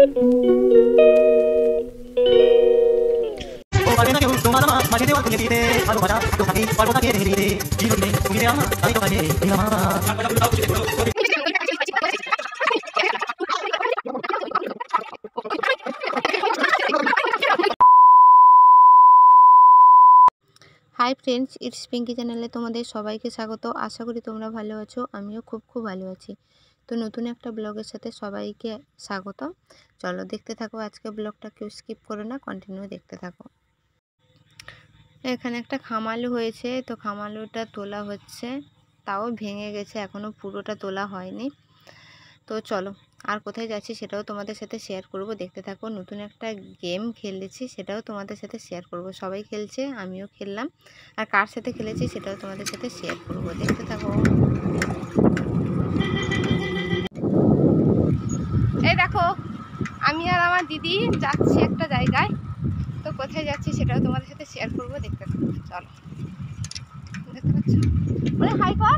Hi friends it's Pinky चैनले तुम्हारे सबाइके स्वागत। आशा करी तुम्हारा भालो आछो, आमिओ खूब खूब भालो आछि। तो नतून एक ब्लगर साथे सबाइके स्वागत। चलो देखते थाको आज के ब्लगटा, केउ स्किप करो ना, कन्टिन्यू देखते थाको। एखाने एकटा खामालु हयेछे, तो खामालुटा तोला हच्छे, ताओ भेंगे गेछे, एखोनो पुरोटा तोला हयनि। तो चलो আর কোথায় যাচ্ছি সেটাও তোমাদের সাথে শেয়ার করব, দেখতে থাকো। নতুন একটা গেম খেলেছি, সেটাও তোমাদের সাথে শেয়ার করব। সবাই খেলছে, আমিও খেললাম, আর কার সাথে খেলেছি সেটাও তোমাদের সাথে শেয়ার করব, দেখতে থাকো। এই দেখো আমি আর আমার দিদি যাচ্ছি একটা জায়গায়, তো কোথায় যাচ্ছি সেটাও তোমাদের সাথে শেয়ার করব, দেখতে থাকো। চলো, দেখতে পাচ্ছ? বলে হাই কর।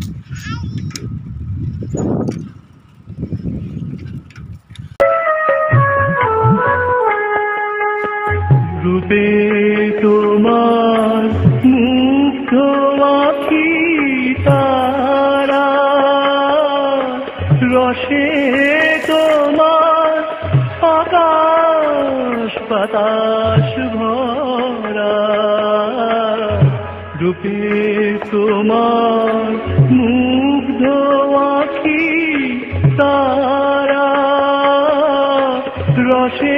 रूपे तुम्हार मुग्ध आखि तारा, रसे तुम्हार आकाश बातास भरा। रूपे तुम्हार मुग्ध आखि तारा, रसे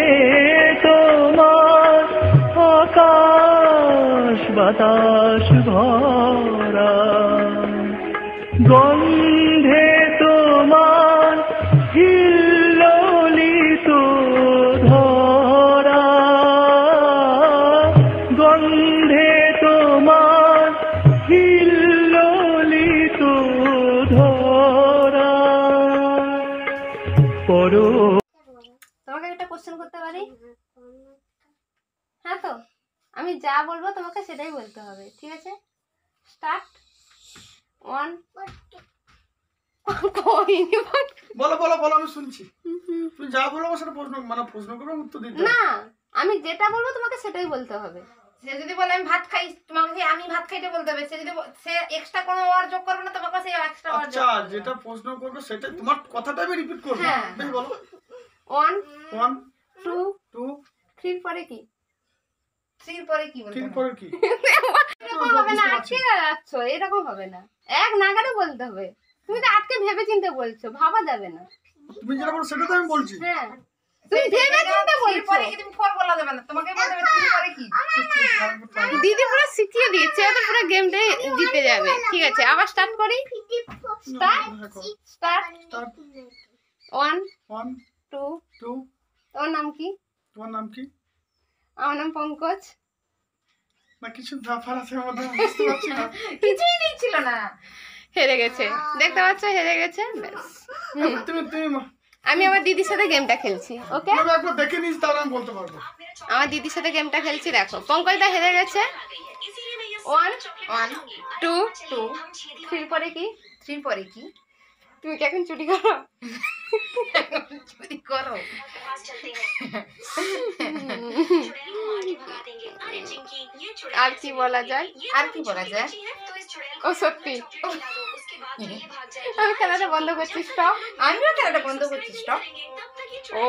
आकाश बातास भरा। गंधे तुम्हार हिल्लोलित धरा, गंधे तुम्हार हिल्लोलित धरा। परो তোমাকে একটা কোশ্চেন করতে পারি? হ্যাঁ, তো আমি যা বলবো তোমাকে সেটাই বলতে হবে, ঠিক আছে? স্টার্ট। 1 বলো বলো বলো, আমি শুনছি। তুমি যা বলবো সেটা প্রশ্ন করবে, উত্তর দিতে না, আমি যেটা বলবো তোমাকে সেটাই বলতে হবে। সে যদি বলে আমি ভাত খাই, তোমাকে আমি ভাত খাইতে বলতে হবে। সে যদি সে এক্সট্রা কোনো ওয়ার্ড যোগ করবে না, তোমাকে সেই এক্সট্রা ওয়ার্ড। আচ্ছা, যেটা প্রশ্ন করবে সেটা তোমার কথাটা আমি রিপিট করব। বেশ, বলো। 1 2 2 3 পরে কি? 3 পরে কি বলতে? 3 পরে কি? এরকম হবে না, আটকে যাচ্ছ, এরকম হবে না, এক নাগারে বলতে হবে। তুমি তো আটকে ভেবে চিন্তে বলছো, ভাবা যাবে না। তুমি যেটা বলো সেটা তো আমি বলছি। হ্যাঁ, তুমি ভেবে চিন্তে বলছো। পরে কি তুমি 4 বলা যাবে না, তোমাকে বলতে হবে 3 পরে কি। দিদি পুরো শিখিয়ে দিয়েছে, ওদের পুরো গেমটাই জিতে যাবে। ঠিক আছে, আবার স্টার্ট করি। স্টার্ট 1 2 2 তোমার নাম কি? তোমার নাম কি? আমার নাম পঙ্কজ। না, কিছু ব্যাপার আছে মধ্যে, বুঝতে পারছি না। কিছুই নেই, ছিল না। হেরে গেছে, দেখতে পাচ্ছ, হেরে গেছে। তুমি আমি আমার দিদির সাথে গেমটা খেলছি, ওকে? আমি একবার দেখে নিস, তাহলে আমি বলতে পারবো। আমার দিদির সাথে গেমটা খেলছি, দেখো। পঙ্কজদা হেরে গেছে। 1 2 3 পরে কি? 3 পরে কি? তুমি কি এখন চুরি করো? চুরি করো? আর কি বলা যায়? আর কি বলা যায়? ও সত্যি, আমি খেলাটা বন্ধ করছি। স্টপ। আমিও খেলাটা বন্ধ করছি। স্টপ। ও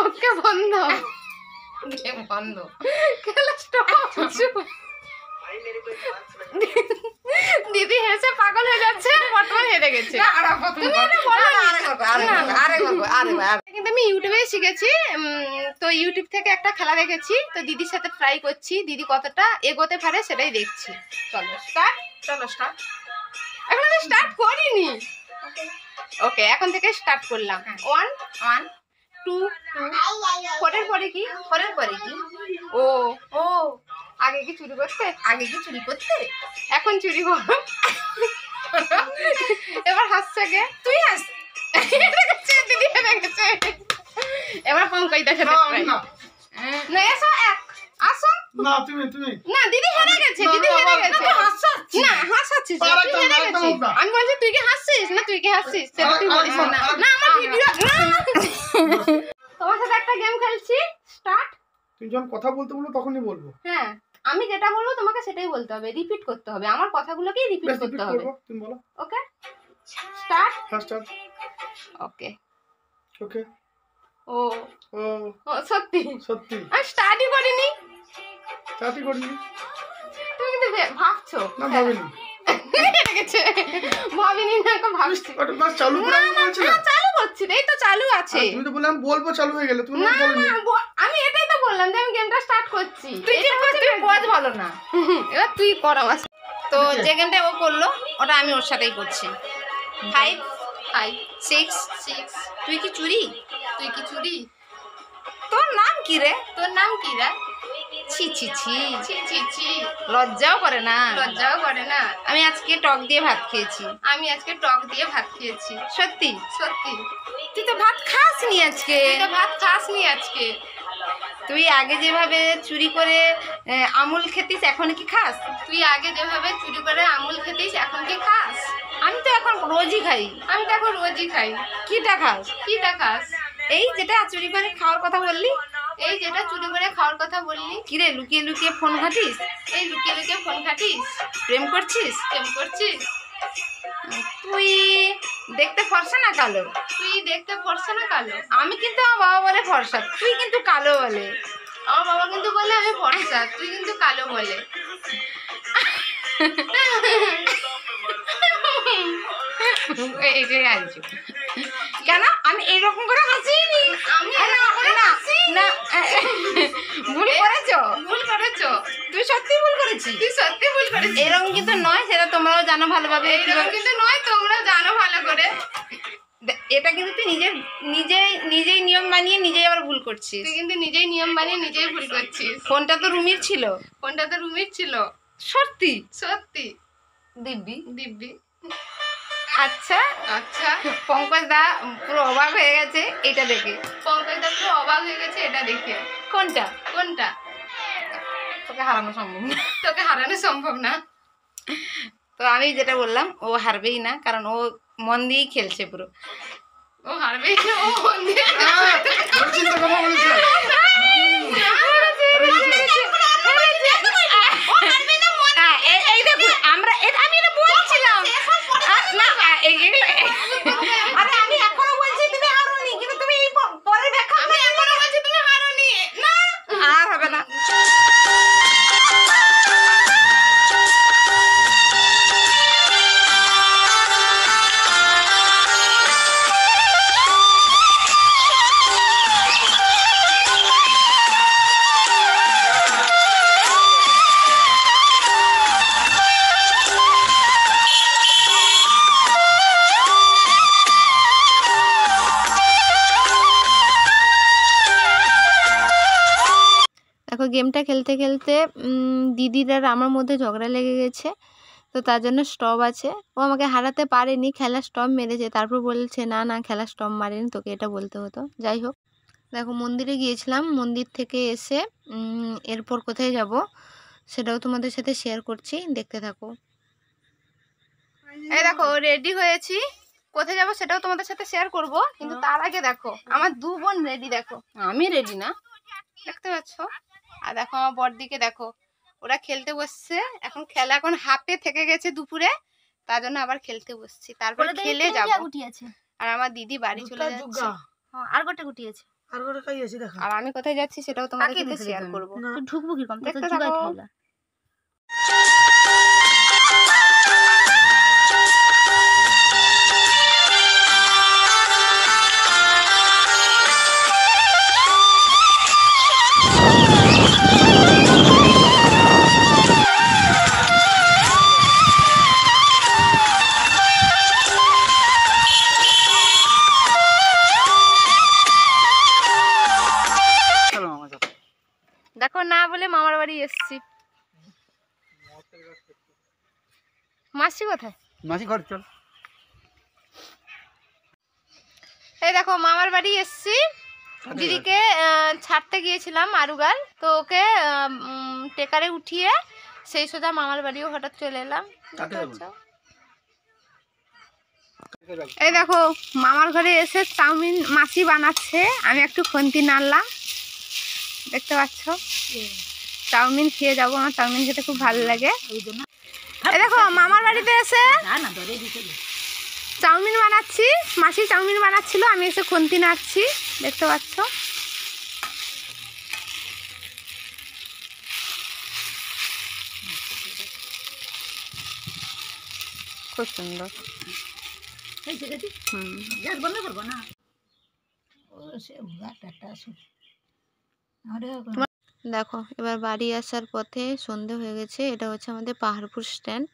ওকে, বন্ধ। গেম বন্ধ, খেলা স্টপ। দিদি হেসে পাগল হয়ে যাচ্ছে, বর্তমান হেরে গেছে। কিন্তু আমি ইউটিউবে শিখেছি, তো ইউটিউব থেকে একটা খেলা দেখেছি, তো দিদির সাথে ট্রাই করছি, দিদি কতটা এগোতে পারে সেটাই দেখছি। চলো স্টার্ট। চলো স্টার্ট। এখন আমি স্টার্ট করিনি, ওকে? এখন থেকে স্টার্ট করলাম। 1 2 4 পরে কি? 4 পরে কি? ও ও আগে কি চুরি করতে? আগে কি চুরি করতে? এখন চুরি করো। এবার হাসছে কে? তুই হাস। দিদি হেরে গেছে। এবার পঙ্কজদার সাথে ট্রাই। না, এসো, আসো। না, তুমি না, দিদি হেরে গেছে, দিদি হেরে গেছে। না, হাসছিস। না, হাসাচ্ছিস না, তুই হেরে গেছিস। আমি বলছি তুই কি হাসছিস না, তুই কি হাসছিস সেটা তুই বলিস না। না, আমার ভিডিও না। যখন কথা বলতে বলবো তখনই বলবো। হ্যাঁ, আমি যেটা বলবো তোমাকে সেটাই বলতে হবে, রিপিট করতে হবে, আমার কথাগুলোকেই রিপিট বেশ করতে রিপিট হবে। করবো, তুমি বলো। Okay, start. First start. Okay. Okay. ও ও ও, সত্যি সত্যি আমি স্টার্টই করিনি। স্টার্টই করিনি। তুমি কিন্তু ভাবছো। না ভাবিনি। গেছে ভাবিনি না, তো ভাবছি। ওটা বাস চালু করে আমি বলছি না। চালু করছি, এই তো চালু আছে। তুমি তো বললে আমি বলবো চালু হয়ে গেলে, তুমি না না বলনি। না, আমি এটাই তো বললাম যে আমি গেমটা স্টার্ট করছি। তুই ঠিক করে তুই পজ ভালো না। এবার তুই কর আমার। তো যে গেমটা ও করলো ওটা আমি ওর সাথেই করছি। 5 5 6 6। তুই কি চুরি? তুই কি চুরি? তোর নাম কি রে? তোর নাম কি রে? ছি ছি ছি, ছি ছি ছি, লজ্জাও করে না। লজ্জাও করে না। আমি আজকে টক দিয়ে ভাত খেয়েছি। আমি আজকে টক দিয়ে ভাত খেয়েছি। সত্যি? সত্যি। তুই তো ভাত খাসনি আজকে। তুই তো ভাত খাসনি আজকে। তুই আগে যেভাবে চুরি করে আমুল খেতিস এখন কি খাস? তুই আগে যেভাবে চুরি করে আমুল খেতিস এখন কি খাস? আমি তো এখন রোজই খাই। আমি তো এখন রোজই খাই। কিটা খাস? কিটা খাস? এই যেটা চুরি করে খাওয়ার কথা বললি। এই যেটা চুরি করে খাওয়ার কথা বললি। কিরে লুকিয়ে লুকিয়ে ফোন ঘাটিস? এই লুকিয়ে লুকিয়ে ফোন ঘাটিস? প্রেম করছিস? প্রেম করছিস? তুই দেখতে ফর্সা না কালো? তুই দেখতে ফর্সা না কালো? আমি কিন্তু আমার বাবা বলে ফর্সা, তুই কিন্তু কালো বলে। আমার বাবা কিন্তু বলে আমি ফর্সা, তুই কিন্তু কালো বলে। এটাই আনছো কেন? আমি এইরকম করে হাসিনি। আমি না না, ভুল করেছো। ভুল করেছো। তুই সত্যি ভুল করেছিস। তুই সত্যি ভুল করেছিস। এরকম কিন্তু নয়, সেটা তোমরাও জানো ভালোভাবে। এইরকম কিন্তু নয়, তোমরা জানো ভালো করে। এটা কিন্তু তুই নিজেই নিয়ম বানিয়ে নিজেই আবার ভুল করছিস। তুই কিন্তু নিজেই নিয়ম বানিয়ে নিজেই ভুল করছিস। ফোনটা তো রুমির ছিল। ফোনটা তো রুমির ছিল। সত্যি? সত্যি দিব্যি দিব্যি। আচ্ছা আচ্ছা, পঙ্কজ দা পুরো অবাক হয়ে গেছে এটা দেখে। পঙ্কজদা পুরো অবাক হয়ে গেছে এটা দেখে। কোনটা? কোনটা? তোকে হারানো সম্ভব না। তোকে হারানো সম্ভব না। তো আমি যেটা বললাম ও হারবেই না, কারণ ও মন দিয়েই খেলছে পুরো। ও হারবে না, ও মন দিয়ে চিন্তা কথা বলেছে। এই দেখুন আমরা আমি এটা বলছিলাম না, আরে আমি এখনো বলছি তুমি হারোনি, কিন্তু তুমি এই পরে ব্যাখ্যা আমি এখনো বলছি তুমি হারোনি। না, আর হবে না। দেখো গেমটা খেলতে খেলতে দিদির আর আমার মধ্যে ঝগড়া লেগে গেছে, তো তার জন্য স্টপ আছে। ও আমাকে হারাতে পারেনি, খেলা স্টপ মেরেছে। তারপর বলছে না না, খেলা স্টপ মারেনি, তোকে এটা বলতে হতো। যাই হোক, দেখো মন্দিরে গিয়েছিলাম, মন্দির থেকে এসে এরপর কোথায় যাব সেটাও তোমাদের সাথে শেয়ার করছি, দেখতে থাকো। এই দেখো রেডি হয়েছি, কোথায় যাব সেটাও তোমাদের সাথে শেয়ার করব, কিন্তু তার আগে দেখো আমার দু বোন রেডি। দেখো আমি রেডি না, দেখতে পাচ্ছ? আর দেখো আমার বড়দিকে দেখো, ওরা খেলতে বসছে। এখন হাফে থেকে গেছে দুপুরে, তার জন্য আবার খেলতে বসছি, তারপরে খেলে যাবো। আর আমার দিদি বাড়ি চলে যাচ্ছে। আর গোটে গুটি আছে। আর করে খাই আছি দেখা। আর আমি কোথায় যাচ্ছি সেটাও তোমাদের সাথে শেয়ার করব। তুই ঢুকবো কি কম? দেখতে থাকো। দেখো না বলে মামার বাড়ি এসেছি। মাসি কোথায়? মাসি ঘর চল। এই দেখো মামার বাড়ি এসেছি, দিদিকে ছাড়তে গিয়েছিলাম আরুগাল, তো ওকে টেকারে উঠিয়ে সেই সোজা মামার বাড়িও হঠাৎ চলে এলাম। এই দেখো মামার ঘরে এসে চাউমিন মাসি বানাচ্ছে, আমি একটু খন্তি নাড়লাম। দেখতে পাচ্ছ, চাউমিন খেয়ে যাবো। আমার চাউমিন খেতে খুব ভালো লাগে। এই দেখো মামার বাড়িতে এসে চাউমিন বানাচ্ছি, মাসি চাউমিন বানাচ্ছিল, আমি এসে খুন্তি নাড়ছি, দেখতে পাচ্ছ। খুব সুন্দর। দেখো এবার বাড়ি আসার পথে সন্ধে হয়ে গেছে। এটা হচ্ছে আমাদের পাহাড়পুর স্ট্যান্ড,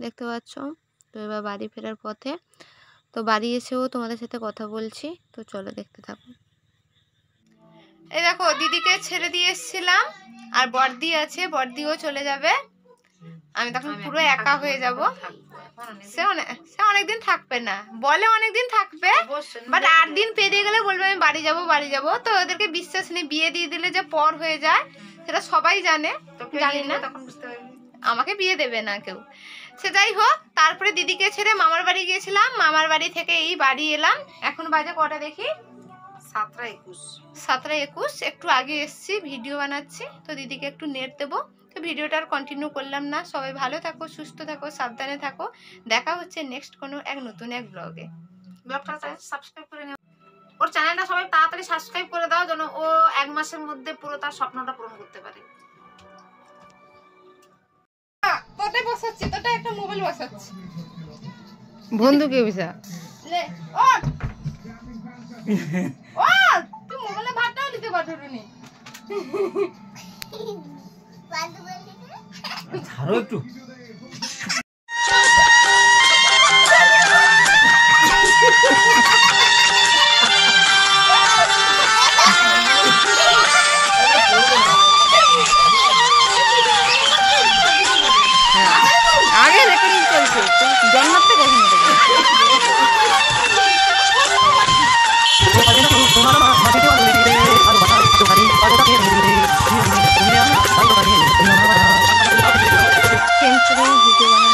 দেখতে পাচ্ছ। তো এবার বাড়ি ফেরার পথে, তো বাড়ি এসেও তোমাদের সাথে কথা বলছি, তো চলো দেখতে থাকো। এই দেখো দিদিকে ছেড়ে দিয়ে এসেছিলাম, আর বড়দি আছে, বড়দিও চলে যাবে। আমি তখন পুরো একা হয়ে যাব। সে অনেকদিন থাকবে না, বলে অনেকদিন থাকবে, বাট 8 দিন পেরিয়ে গেলে বলবে আমি বাড়ি যাব বাড়ি যাব। তো ওদেরকে বিশ্বাস নেই, বিয়ে দিয়ে দিলে যে পর হয়ে যায় সেটা সবাই জানে, জানি না, তখন বুঝতে পারবি আমাকে বিয়ে দেবে না কেউ। সে যাই হোক, তারপরে দিদিকে ছেড়ে মামার বাড়ি গিয়েছিলাম, মামার বাড়ি থেকে এই বাড়ি এলাম। এখন বাজে কটা দেখি, 7:21। একটু আগে এসছি, ভিডিও বানাচ্ছি, তো দিদিকে একটু নেট দেবো। তো ভিডিওটা আর কন্টিনিউ করলাম না। সবাই ভালো থাকো, সুস্থ থাকো, সাবধানে থাকো। দেখা হচ্ছে নেক্সট কোনো নতুন এক ব্লগে। ব্লগটা সাবস্ক্রাইব করে নাও, ওর চ্যানেলটা সবাই তাড়াতাড়ি সাবস্ক্রাইব করে দাও, যেন ও 1 মাসের মধ্যে পুরো তার স্বপ্নটা পূরণ করতে পারে। তোটাই বসাচ্ছি, তোটাই একটা মোবাইল বসাচ্ছি, বন্ধুকে বিসা লে ওঠ ওঠ, তুই মোবাইলে ভাতটাও দিতে পারবি না। ছাড়ো একটু। আগে রেকর্ডিং চলছে, জন্মাতে কখন ভিডিও বানানো